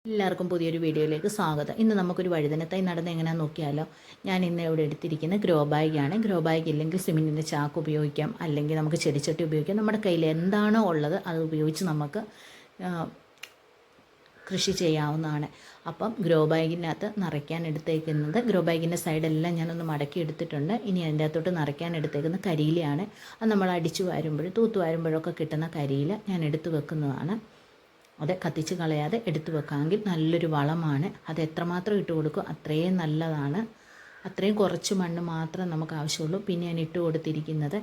എല്ലാവർക്കും പുതിയൊരു വീഡിയോയിലേക്ക് സ്വാഗതം. ഇന്ന് നമുക്കൊരു വഴുതനത്തൈ നടുന്നത് എങ്ങനെയാണെന്ന് നോക്കിയാലോ. ഞാൻ ഇന്ന് ഇവിടെ എടുത്തിരിക്കുന്ന ഗ്രോ ബാഗാണ്. ഗ്രോ ബാഗ് ഇല്ലെങ്കിൽ സിമെൻറ്റിൻ്റെ ചാക്ക് ഉപയോഗിക്കാം, അല്ലെങ്കിൽ നമുക്ക് ചെടിച്ചട്ടി ഉപയോഗിക്കാം. നമ്മുടെ കയ്യിൽ എന്താണോ ഉള്ളത് അത് ഉപയോഗിച്ച് നമുക്ക് കൃഷി ചെയ്യാവുന്നതാണ്. അപ്പം ഗ്രോ ബാഗിനകത്ത് നിറയ്ക്കാൻ എടുത്തേക്കുന്നത്, ഗ്രോ ബാഗിൻ്റെ സൈഡെല്ലാം ഞാനൊന്ന് മടക്കി എടുത്തിട്ടുണ്ട്. ഇനി അതിൻ്റെ അകത്തോട്ട് നിറയ്ക്കാൻ എടുത്തേക്കുന്ന കരിയിലയാണ്. അത് നമ്മൾ അടിച്ചു വാരുമ്പോഴും തൂത്ത് വാരുമ്പോഴൊക്കെ കിട്ടുന്ന കരിയില ഞാൻ എടുത്തു വെക്കുന്നതാണ്. അത് കത്തിച്ച് കളയാതെ എടുത്തു വെക്കാമെങ്കിൽ നല്ലൊരു വളമാണ്. അത് എത്രമാത്രം ഇട്ട് കൊടുക്കും അത്രയും നല്ലതാണ്. അത്രയും കുറച്ച് മണ്ണ് മാത്രം നമുക്ക് ആവശ്യമുള്ളൂ. പിന്നെ ഞാൻ ഇട്ട് കൊടുത്തിരിക്കുന്നത്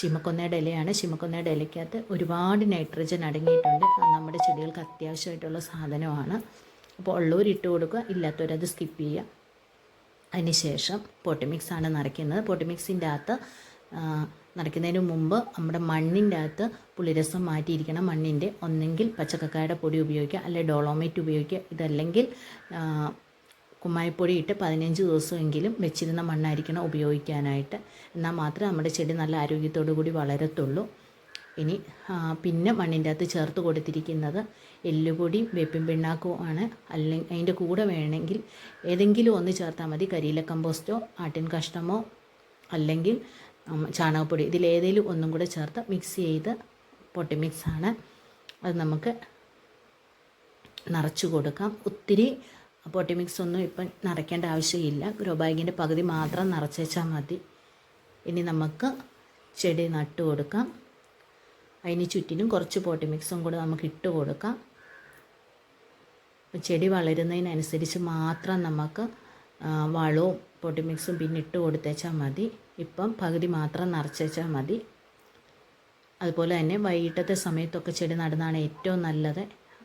ശിമക്കൊന്നയുടെ ഇലയാണ്. ശിമക്കൊന്നയുടെ ഇലയ്ക്കകത്ത് ഒരുപാട് നൈട്രജൻ അടങ്ങിയിട്ടുണ്ട്. അത് നമ്മുടെ ചെടികൾക്ക് അത്യാവശ്യമായിട്ടുള്ള സാധനമാണ്. അപ്പോൾ ഉള്ളവർ ഇട്ട് കൊടുക്കുക, ഇല്ലാത്തവരത് സ്കിപ്പ് ചെയ്യുക. അതിന് ശേഷം പോട്ടി മിക്സാണ് നിറയ്ക്കുന്നത്. പോട്ടി മിക്സിൻ്റെ അകത്ത് നിറയ്ക്കുന്നതിന് മുമ്പ് നമ്മുടെ മണ്ണിൻ്റെ അകത്ത് പുളിരസം മാറ്റിയിരിക്കണം. മണ്ണിൻ്റെ ഒന്നെങ്കിൽ പച്ചക്കക്കായുടെ പൊടി ഉപയോഗിക്കുക, അല്ലെങ്കിൽ ഡോളോമേറ്റ് ഉപയോഗിക്കുക. ഇതല്ലെങ്കിൽ കുമ്മായപ്പൊടി ഇട്ട് 15 ദിവസമെങ്കിലും വെച്ചിരുന്ന മണ്ണായിരിക്കണം ഉപയോഗിക്കാനായിട്ട്. എന്നാൽ മാത്രമേ നമ്മുടെ ചെടി നല്ല ആരോഗ്യത്തോടു കൂടി വളരത്തുള്ളൂ. ഇനി പിന്നെ മണ്ണിൻ്റെ അകത്ത് ചേർത്ത് കൊടുത്തിരിക്കുന്നത് എല്ലുപൊടിയും വേപ്പിൻ പിണ്ണാക്കും ആണ്. അല്ലെങ്കിൽ അതിൻ്റെ കൂടെ വേണമെങ്കിൽ ഏതെങ്കിലും ഒന്ന് ചേർത്താൽ മതി. കരിയില കമ്പോസ്റ്റോ ആട്ടിൻ കഷ്ടമോ അല്ലെങ്കിൽ ചാണകപ്പൊടി, ഇതിലേതെങ്കിലും ഒന്നും കൂടെ ചേർത്ത് മിക്സ് ചെയ്ത് പൊട്ടി മിക്സാണ്. അത് നമുക്ക് നിറച്ച് കൊടുക്കാം. ഒത്തിരി പൊട്ടി മിക്സ് ഒന്നും ഇപ്പം നിറയ്ക്കേണ്ട ആവശ്യമില്ല. ഗ്രോ ബാഗിൻ്റെ പകുതി മാത്രം നിറച്ചേച്ചാൽ മതി. ഇനി നമുക്ക് ചെടി നട്ട് കൊടുക്കാം. അതിന് ചുറ്റിനും കുറച്ച് പൊട്ടി മിക്സും കൂടെ നമുക്ക് ഇട്ട് കൊടുക്കാം. ചെടി വളരുന്നതിനനുസരിച്ച് മാത്രം നമുക്ക് വളവും പൊട്ടി മിക്സും പിന്നെ ഇട്ട് കൊടുത്തേച്ചാൽ മതി. ഇപ്പം പകുതി മാത്രം നിറച്ചേച്ചാൽ മതി. അതുപോലെ തന്നെ വൈകിട്ടത്തെ സമയത്തൊക്കെ ചെടി നടുന്നതാണ് ഏറ്റവും നല്ലത്.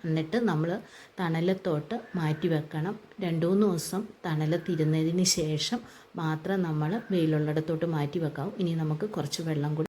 എന്നിട്ട് നമ്മൾ തണലത്തോട്ട് മാറ്റി വെക്കണം. 2-3 ദിവസം തണലത്തിരുന്നതിന് ശേഷം മാത്രം നമ്മൾ വെയിലുള്ളിടത്തോട്ട് മാറ്റി വെക്കാവും. ഇനി നമുക്ക് കുറച്ച് വെള്ളം കൂടി